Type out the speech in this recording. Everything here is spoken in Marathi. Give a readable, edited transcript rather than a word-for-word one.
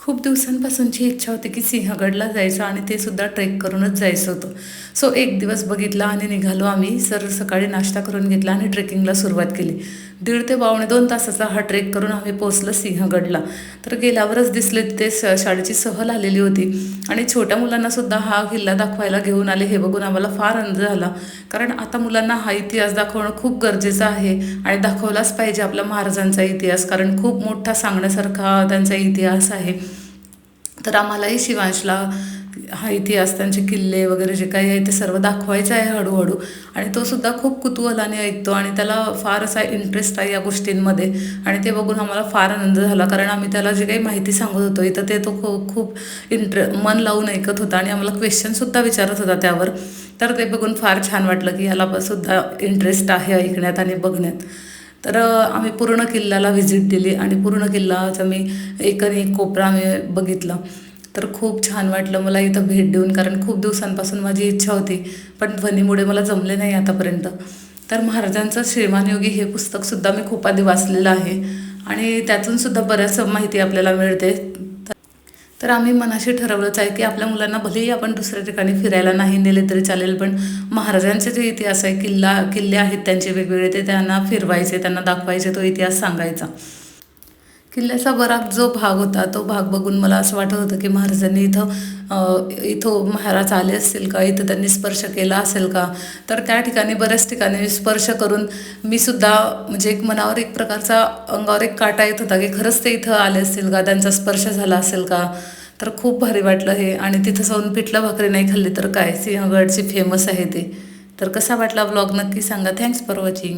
खूप दिवसांपासूनची इच्छा होती की सिंहगडला जायचं आणि ते सुद्धा ट्रेक करूनच जायचं होतं. सो एक दिवस बघितला आणि निघालो आम्ही. सकाळी नाश्ता करून घेतला आणि ट्रेकिंगला सुरुवात केली. 1.5 ते पावणे 2 तासाचा हा ट्रेक करून आम्ही पोहोचलो सिंहगडला. तर गेल्यावरच दिसले तिथे शाळेची सहल आलेली होती आणि छोट्या मुलांनासुद्धा हा किल्ला दाखवायला घेऊन आले. हे बघून आम्हाला फार आनंद झाला, कारण आता मुलांना हा इतिहास दाखवणं खूप गरजेचं आहे आणि दाखवलाच पाहिजे आपल्या महाराजांचा इतिहास, कारण खूप मोठा सांगण्यासारखा त्यांचा इतिहास आहे. तर आम्हालाही शिवांशला हा इतिहास, त्यांचे किल्ले वगैरे जे काही आहे ते सर्व दाखवायचं आहे हळूहळू. आणि तो सुद्धा खूप कुतूहलाने ऐकतो आणि त्याला फार असा इंटरेस्ट आहे या गोष्टींमध्ये. आणि ते बघून आम्हाला फार आनंद झाला, कारण आम्ही त्याला जे काही माहिती सांगत होतो इथं ते तो खूप मन लावून ऐकत होता आणि आम्हाला क्वेश्चनसुद्धा विचारत होता त्यावर. तर ते बघून फार छान वाटलं की ह्याला सुद्धा इंटरेस्ट आहे ऐकण्यात आणि बघण्यात. तर आम्ही पूर्ण किल्ल्याला व्हिजिट दिली आणि पूर्ण किल्लाचा मी एकन एक कोपरा आम्ही बघितला. तर खूप छान वाटलं मला इथं भेट देऊन, कारण खूप दिवसांपासून माझी इच्छा होती, पण ध्वनीमुळे मला जमले नाही आतापर्यंत. तर महाराजांचं श्रीमानयोगी हे पुस्तकसुद्धा मी खूप आधी वाचलेलं आहे आणि त्यातूनसुद्धा बऱ्याच माहिती आपल्याला मिळते. तर आम्ही मनाशी ठरवलंच आहे की आपल्या मुलांना भलेही आपण दुसऱ्या ठिकाणी फिरायला नाही नेले तरी चालेल, पण महाराजांचे जे इतिहास आहे, किल्ले आहेत त्यांचे वेगवेगळे, ते त्यांना फिरवायचे, त्यांना दाखवायचे, तो इतिहास सांगायचा. किल्ल्याचा बराच जो भाग होता तो भाग बघून मला असं वाटत होतं की महाराजांनी इथं महाराज आले असतील का, इथं त्यांनी स्पर्श केला असेल का. तर त्या ठिकाणी बऱ्याच ठिकाणी स्पर्श करून मी सुद्धा म्हणजे एक मनावर एक प्रकारचा अंगावर एक काटा येत होता की खरंच ते इथं आले असतील का, त्यांचा स्पर्श झाला असेल का. तर खूप भारी वाटलं हे. आणि तिथं जाऊन पिठलं भाकरी नाही खाल्ली तर काय, सिंहगडची फेमस आहे ते. तर कसा वाटला ब्लॉग नक्की सांगा. Thanks for watching.